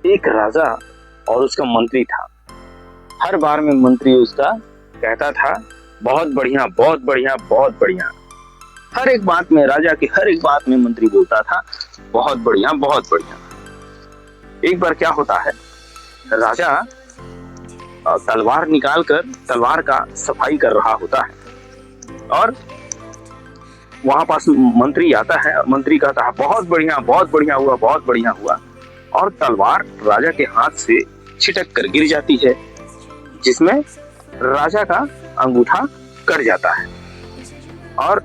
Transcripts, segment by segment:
एक राजा और उसका मंत्री था। हर बार में मंत्री उसका कहता था बहुत बढ़िया, बहुत बढ़िया, बहुत बढ़िया। हर एक बात में, राजा की हर एक बात में मंत्री बोलता था बहुत बढ़िया, बहुत बढ़िया। एक बार क्या होता है, राजा तलवार निकालकर तलवार का सफाई कर रहा होता है और वहां पास मंत्री आता है और मंत्री कहता है बहुत बढ़िया, बहुत बढ़िया हुआ, बहुत बढ़िया हुआ। और तलवार राजा के हाथ से छिटक कर गिर जाती है, जिसमें राजा का अंगूठा कट जाता है। और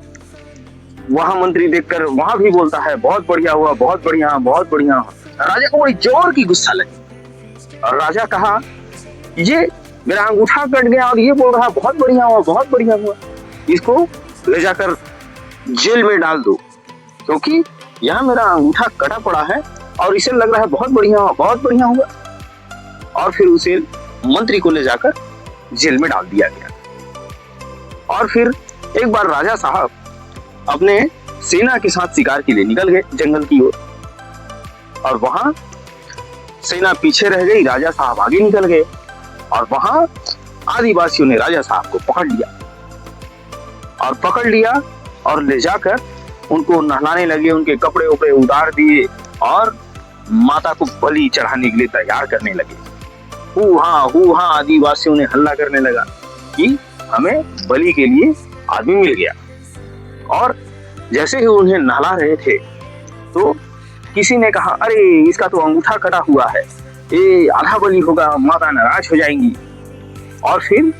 वहां मंत्री देखकर वहां भी बोलता है बहुत बढ़िया हुआ, बहुत बढ़िया, बहुत बढ़िया। राजा को बड़ी जोर की गुस्सा लगी और राजा कहा ये मेरा अंगूठा कट गया और ये बोल रहा बहुत बढ़िया हुआ, बहुत बढ़िया हुआ। इसको ले जाकर जेल में डाल दो, क्योंकि यहाँ मेरा अंगूठा कटा पड़ा है और इसे लग रहा है बहुत बढ़िया हुआ, बहुत बढ़िया हुआ। और फिर उसे मंत्री को ले जाकर जेल में डाल दिया गया। और फिर एक बार राजा साहब अपने सेना के साथ शिकार के लिए निकल गए जंगल की ओर, और वहां सेना पीछे रह गई, राजा साहब आगे निकल गए। और वहां आदिवासियों ने राजा साहब को पकड़ लिया और ले जाकर उनको नहलाने लगे, उनके कपड़े उपड़े उतार दिए और माता को बलि चढ़ाने के लिए तैयार करने लगे। हू हा आदिवासियों ने हल्ला करने लगा कि हमें बलि के लिए आदमी मिल गया। और जैसे ही उन्हें नहला रहे थे तो किसी ने कहा अरे इसका तो अंगूठा कटा हुआ है, ये आधा बलि होगा, माता नाराज हो जाएंगी। और फिर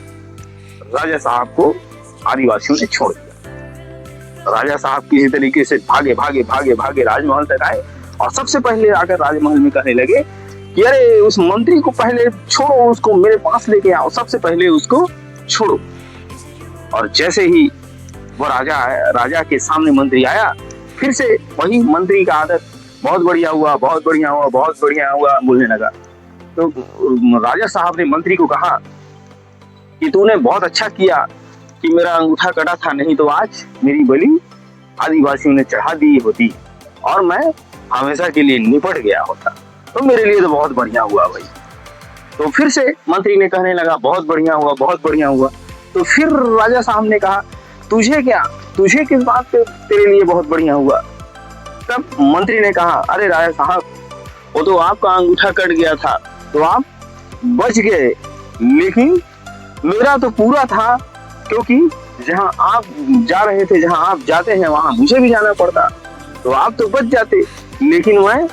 राजा साहब को आदिवासियों ने छोड़ दिया। राजा साहब किसी तरीके से भागे भागे भागे भागे राजमहल तक आए और सबसे पहले आकर राजमहल में कहने लगे कि अरे उस मंत्री को पहले छोड़ो, उसको मेरे पास लेके आओ, सबसे पहले उसको छोड़ो। और जैसे ही वो राजा के सामने मंत्री आया, फिर से वही मंत्री का आदत बहुत बढ़िया हुआ, बहुत बढ़िया हुआ, बहुत बढ़िया हुआ बोलने लगा। तो राजा साहब ने मंत्री को कहा कि तूने बहुत अच्छा किया कि मेरा अंगूठा कटा था, नहीं तो आज मेरी बलि आदिवासियों ने चढ़ा दी होती और मैं हमेशा के लिए निपट गया होता। तो मेरे लिए तो बहुत बढ़िया हुआ भाई। तो फिर से मंत्री ने कहने लगा बहुत बढ़िया हुआ, बहुत बढ़िया हुआ। तो फिर राजा साहब ने कहा तुझे क्या, तुझे किस बात पे तेरे लिए बहुत बढ़िया हुआ। तब मंत्री ने कहा अरे राजा साहब, वो तो आपका अंगूठा कट गया था तो आप बच गए, लेकिन मेरा तो पूरा था, क्योंकि जहां आप जा रहे थे, जहां आप जाते हैं वहां मुझे भी जाना पड़ता। तो आप तो बच जाते, लेकिन मैं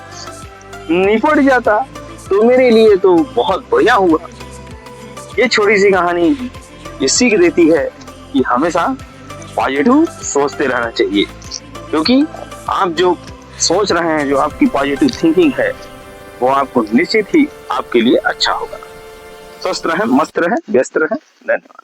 निपट जाता, तो मेरे लिए तो बहुत बढ़िया हुआ। ये छोटी सी कहानी ये सीख देती है कि हमेशा पॉजिटिव सोचते रहना चाहिए, क्योंकि आप जो सोच रहे हैं, जो आपकी पॉजिटिव थिंकिंग है, वो आपको निश्चित ही आपके लिए अच्छा होगा। स्वस्थ रहें, मस्त रहें, व्यस्त रहें। धन्यवाद।